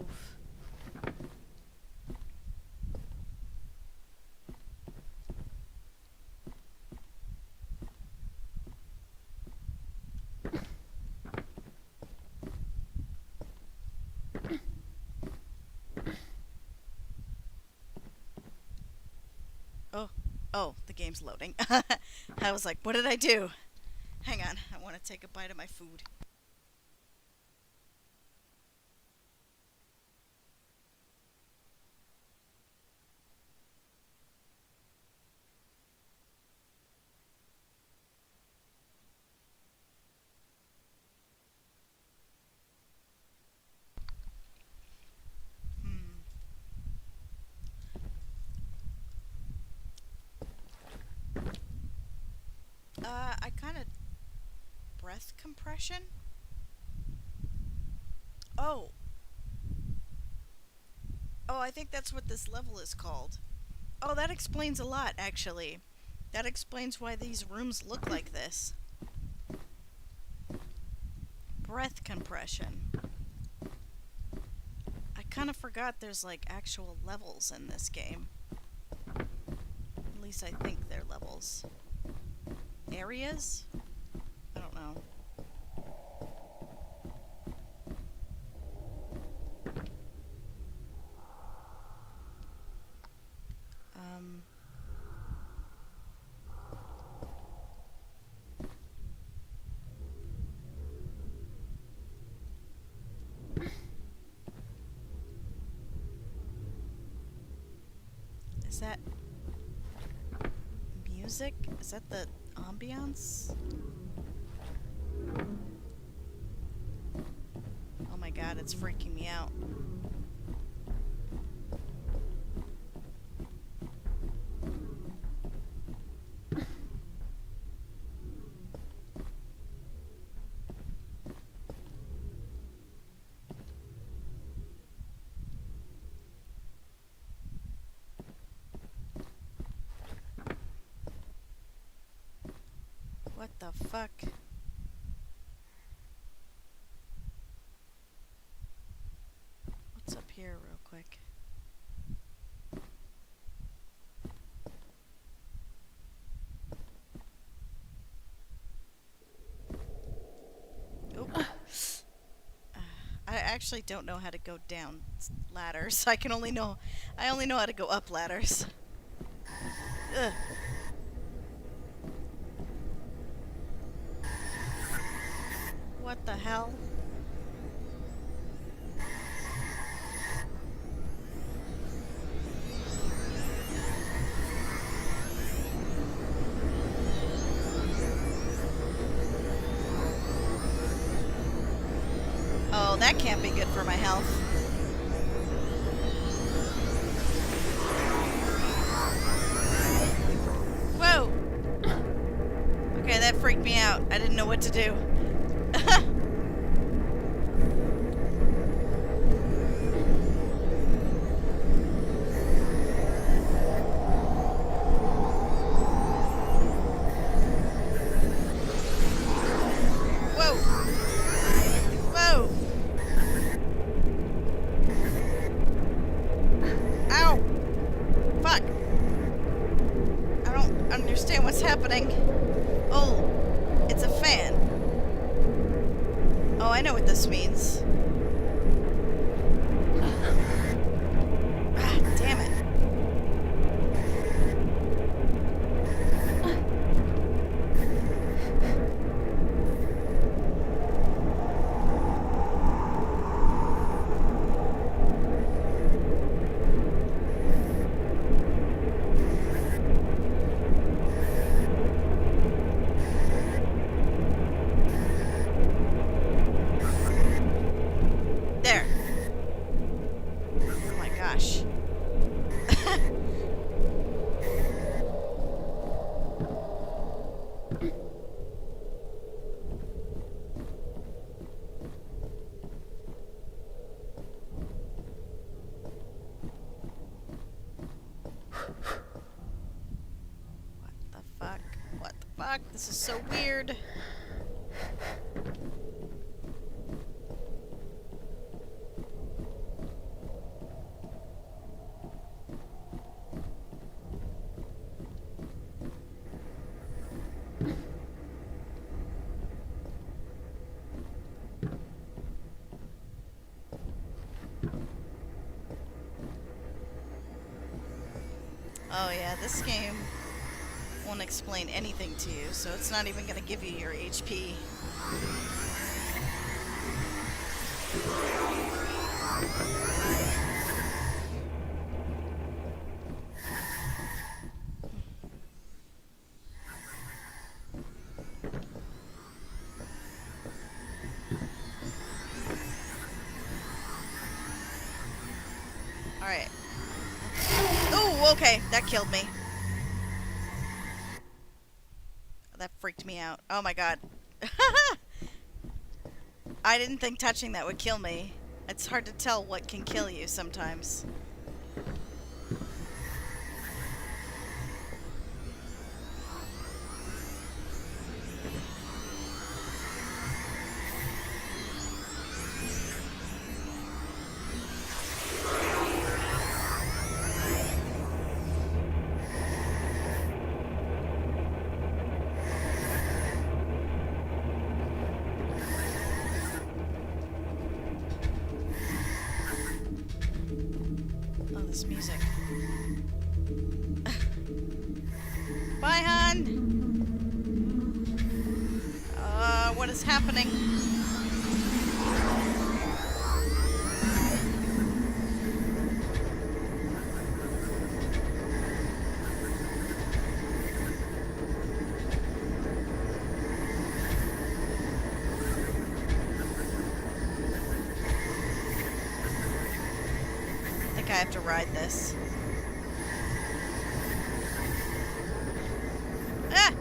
Oof. Oh. Oh, the game's loading. I was like, what did I do? Hang on. I want to take a bite of my food. I kind of... Breath compression? Oh. Oh, I think that's what this level is called. Oh, that explains a lot, actually. That explains why these rooms look like this. Breath compression. I kind of forgot there's like actual levels in this game. At least I think they're levels. Areas? I don't know. Is that music? Is that the ambiance? Oh my god, it's freaking me out. What the fuck? What's up here real quick? Oop. I actually don't know how to go down ladders. I only know how to go up ladders. Ugh. What the hell? Oh, that can't be good for my health. Whoa! Okay, that freaked me out. I didn't know what to do. Understand what's happening. Oh, it's a fan. Oh, I know what this means. Ah, damn it. There. Oh my gosh. What the fuck? What the fuck? This is so weird. Oh yeah, this game won't explain anything to you, so it's not even gonna give you your HP. Alright. Oh, okay, that killed me. That freaked me out. Oh my god. I didn't think touching that would kill me. It's hard to tell what can kill you sometimes. this music? Bye, hon! What is happening? I think I have to ride this. Ah!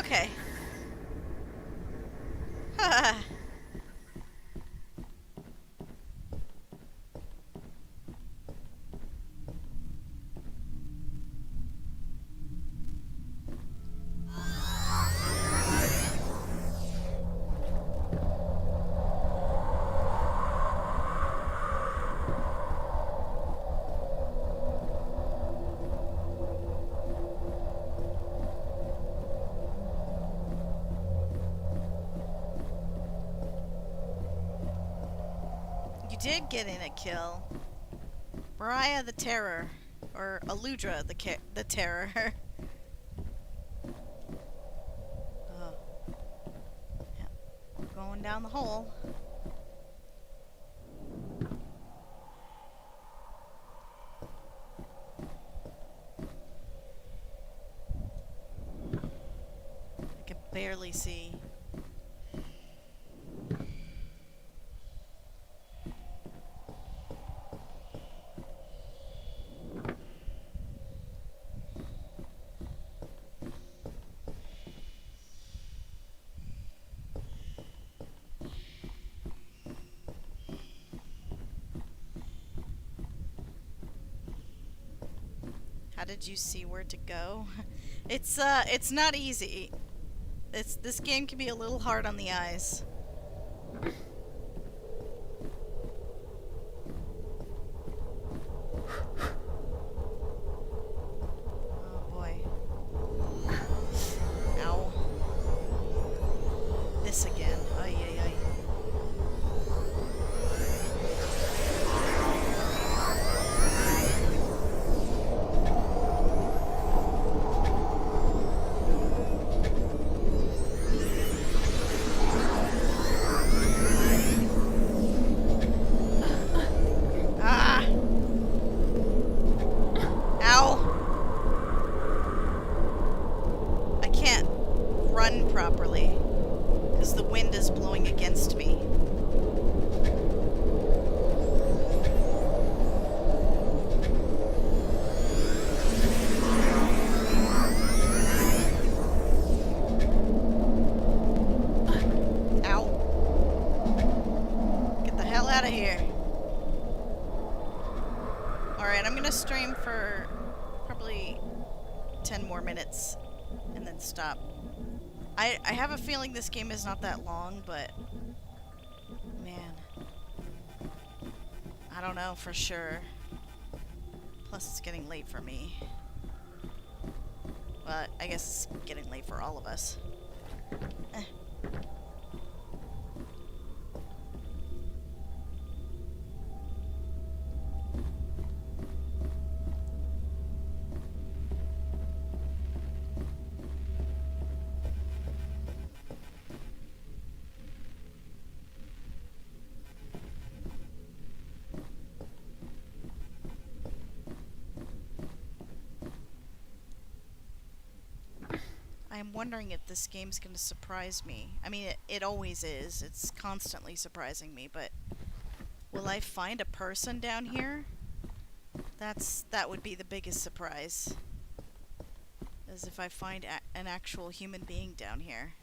Okay. You did get in a kill. Mariah the Terror. Or Aludra the Terror. Oh. Yeah. Going down the hole. I can barely see. How did you see where to go? It's not easy. This game can be a little hard on the eyes. Oh boy. Ow. This again. Ay ay ay. Properly because the wind is blowing against me. Ow. Get the hell out of here. Alright, I'm gonna stream for probably 10 more minutes and then stop. I have a feeling this game is not that long, but man, I don't know for sure. Plus it's getting late for me. But I guess it's getting late for all of us. I'm wondering if this game's going to surprise me. I mean, it always is. It's constantly surprising me, but will I find a person down here? That would be the biggest surprise. As if I find an actual human being down here.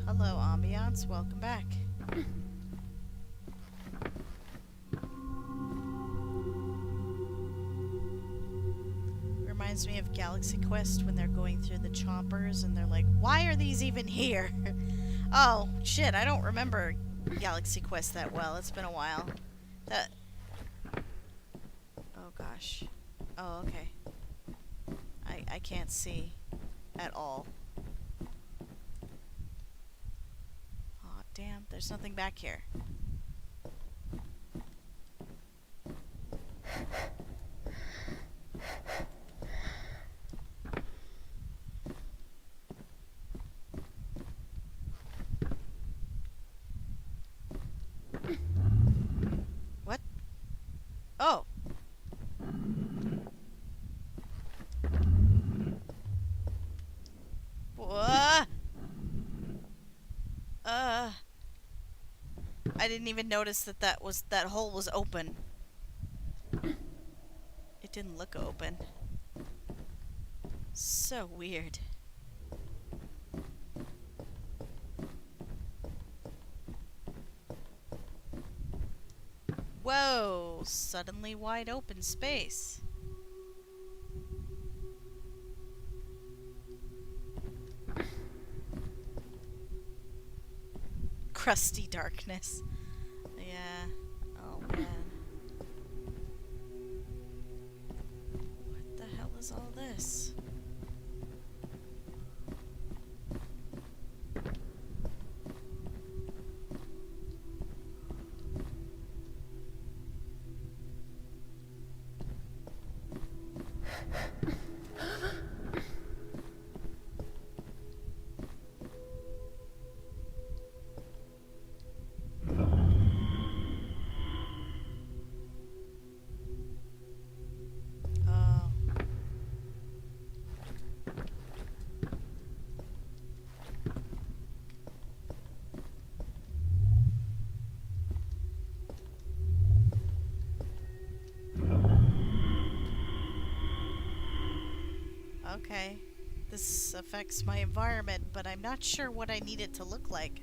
Hello, ambiance. Welcome back. Reminds me of Galaxy Quest when they're going through the chompers and they're like, why are these even here? Oh, shit, I don't remember Galaxy Quest that well. It's been a while. That... Oh, gosh. Oh, okay. I can't see at all. Oh, damn. There's nothing back here. What? Oh! Whoa! I didn't even notice that that hole was open. It didn't look open. So weird. Whoa! Suddenly wide open space. Crusty darkness. Yeah. Oh man. What the hell is all this? Oh. Okay. This affects my environment, but I'm not sure what I need it to look like.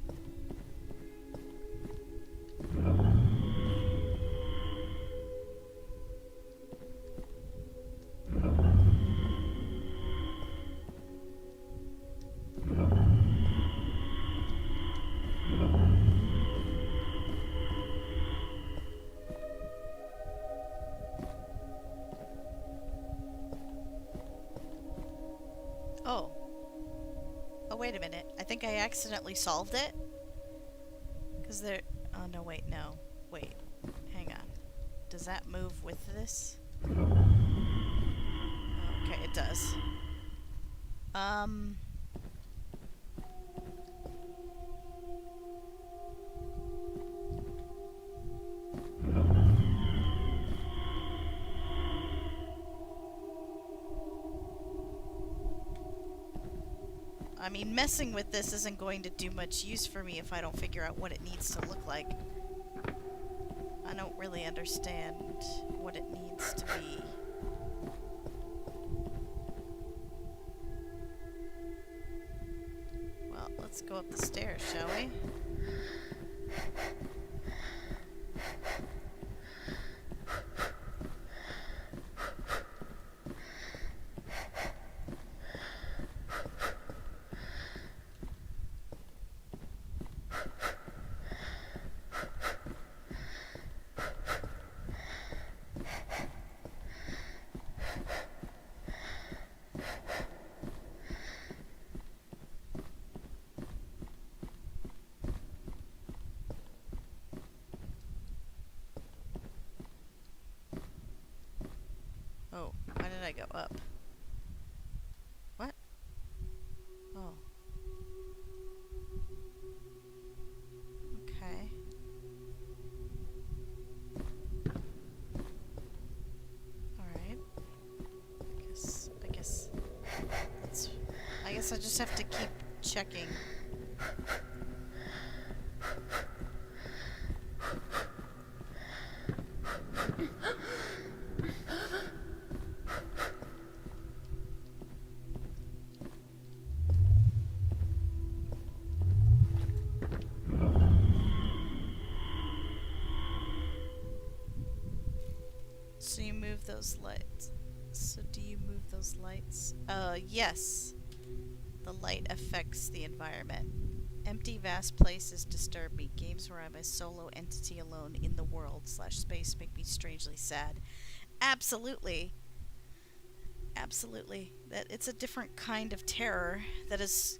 Oh. Oh, wait a minute. I think I accidentally solved it. Because there... Oh, no, wait, no. Wait. Hang on. Does that move with this? Okay, it does. I mean, messing with this isn't going to do much use for me if I don't figure out what it needs to look like. I don't really understand what it needs to be. Well, let's go up the stairs, shall we? Oh, why did I go up? What? Oh. Okay. Alright. I guess I just have to keep checking. So you move those lights. So do you move those lights? Yes. The light affects the environment. Empty, vast places disturb me. Games where I'm a solo entity alone in the world slash space make me strangely sad. Absolutely. Absolutely. That it's a different kind of terror that is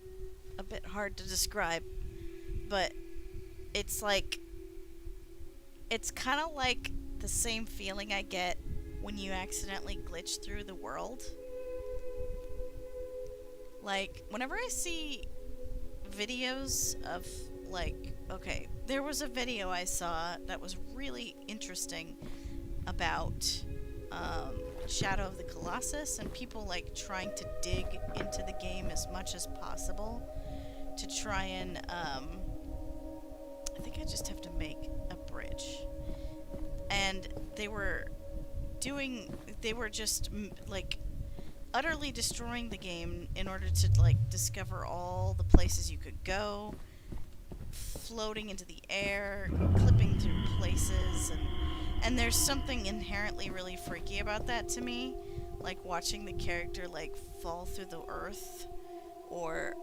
a bit hard to describe. But it's like, it's kind of like the same feeling I get when you accidentally glitch through the world. Like, whenever I see videos of, like, okay, there was a video I saw that was really interesting about Shadow of the Colossus and people, like, trying to dig into the game as much as possible to try and, I think I just have to make a bridge. And they were just, like, utterly destroying the game in order to, like, discover all the places you could go, floating into the air, clipping through places, and there's something inherently really freaky about that to me, like watching the character, like, fall through the earth, or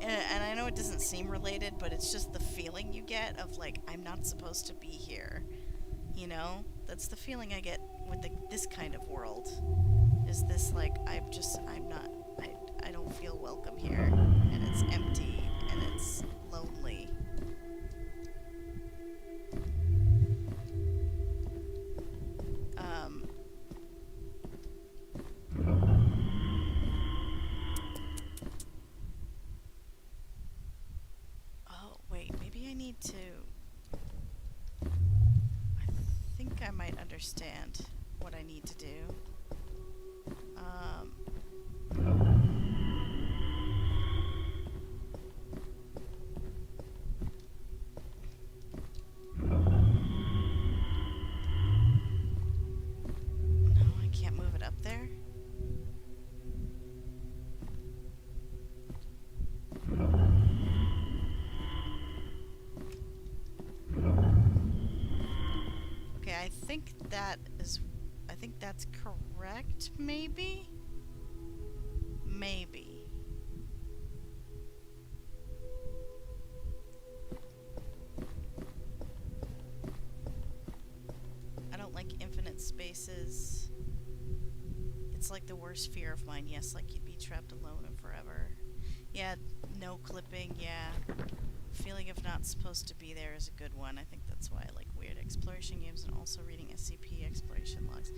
and I know it doesn't seem related, but it's just the feeling you get of, like, I'm not supposed to be here, you know? That's the feeling I get with this kind of world. Is this, like, I'm not, I don't feel welcome here, and it's empty, and it's lonely. Um, oh, wait, maybe I need to, I think I might understand what I need to do. No, I can't move it up there. Okay, I think that's correct, maybe? Maybe. I don't like infinite spaces. It's like the worst fear of mine. Yes, like you'd be trapped alone and forever. Yeah, no clipping, yeah. Feeling of not supposed to be there is a good one. I think that's why I like weird exploration games and also reading SCP exploration logs.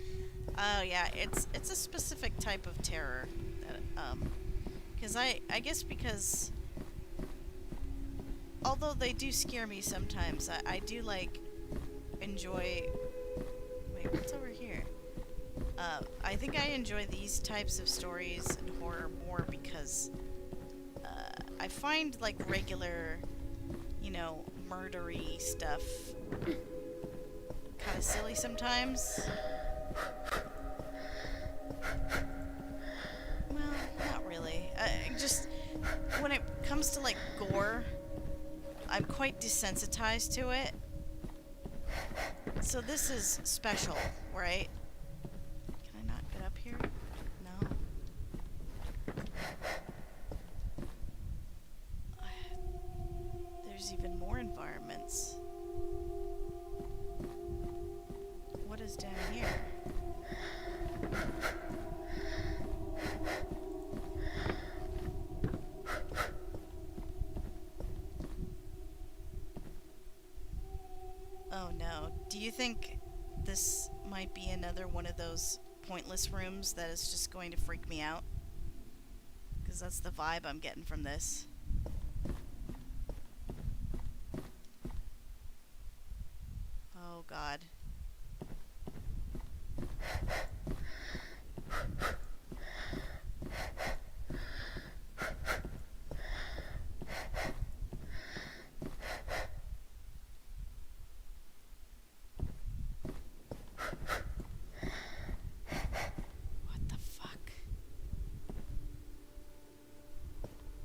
Oh yeah, it's a specific type of terror that because I guess because although they do scare me sometimes, I do like enjoy. Wait, what's over here? I think I enjoy these types of stories and horror more because I find, like, regular, you know, murdery stuff kind of silly sometimes. Well, not really. Just when it comes to, like, gore, I'm quite desensitized to it. So this is special, right? Can I not get up here? No. There's even more environments. What is down here? Oh no. Do you think this might be another one of those pointless rooms that is just going to freak me out? Because that's the vibe I'm getting from this. Oh god. What the fuck?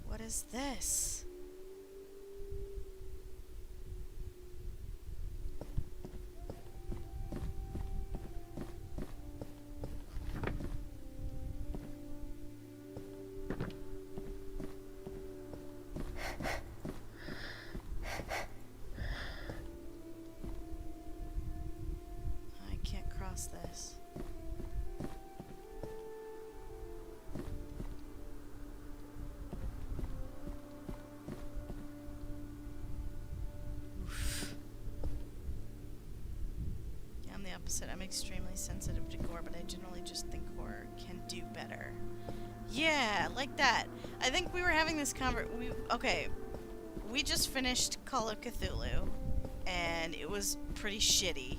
What is this? opposite. I'm extremely sensitive to gore, but I generally just think horror can do better. Yeah, like that. I think we were having this okay, we just finished Call of Cthulhu, and it was pretty shitty.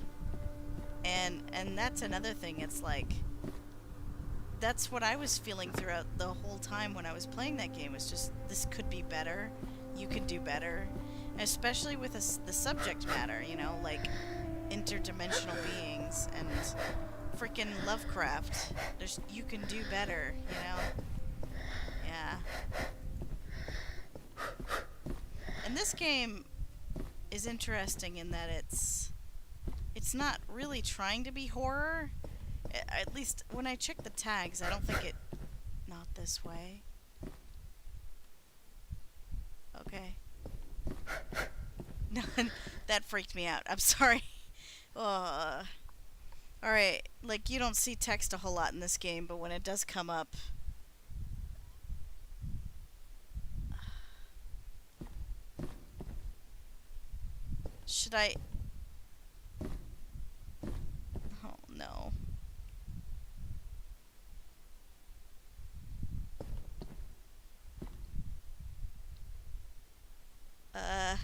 And that's another thing. It's like that's what I was feeling throughout the whole time when I was playing that game. Was just this could be better. You can do better, and especially with the subject matter. You know, like interdimensional beings and freaking Lovecraft. You can do better. You know. Yeah. And this game is interesting in that it's not really trying to be horror. At least when I check the tags, I don't think it... Not this way. Okay. No, that freaked me out. I'm sorry. Alright, like, you don't see text a whole lot in this game, but when it does come up... Should I... Oh, no. Uh...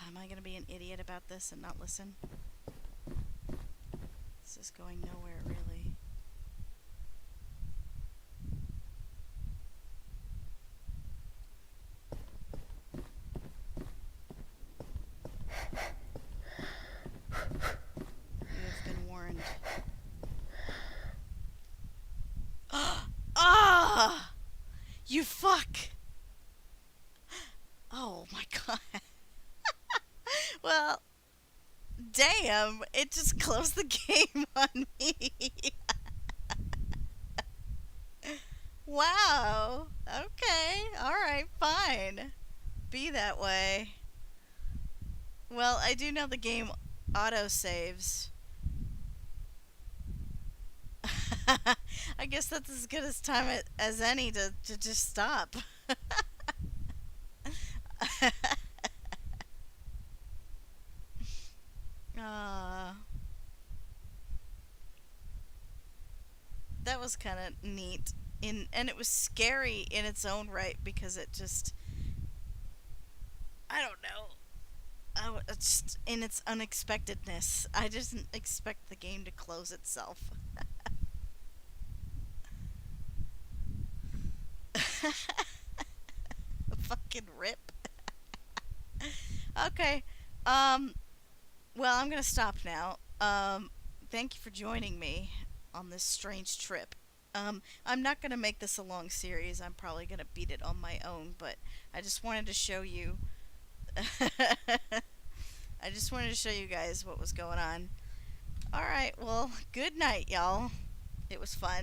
Am I gonna be an idiot about this and not listen? This is going nowhere, really. You have been warned. Ah! You fuck! Oh my god. Well, damn, it just closed the game on me. Wow. Okay. Alright, fine. Be that way. Well, I do know the game auto-saves. I guess that's as good as time as any to just stop. That was kind of neat. And it was scary in its own right because it just... I don't know. It's just in its unexpectedness. I didn't expect the game to close itself. Fucking rip. Okay. Well, I'm gonna stop now. Thank you for joining me on this strange trip. I'm not gonna make this a long series. I'm probably gonna beat it on my own, but I just wanted to show you. I just wanted to show you guys what was going on. Alright, well, good night, y'all. It was fun.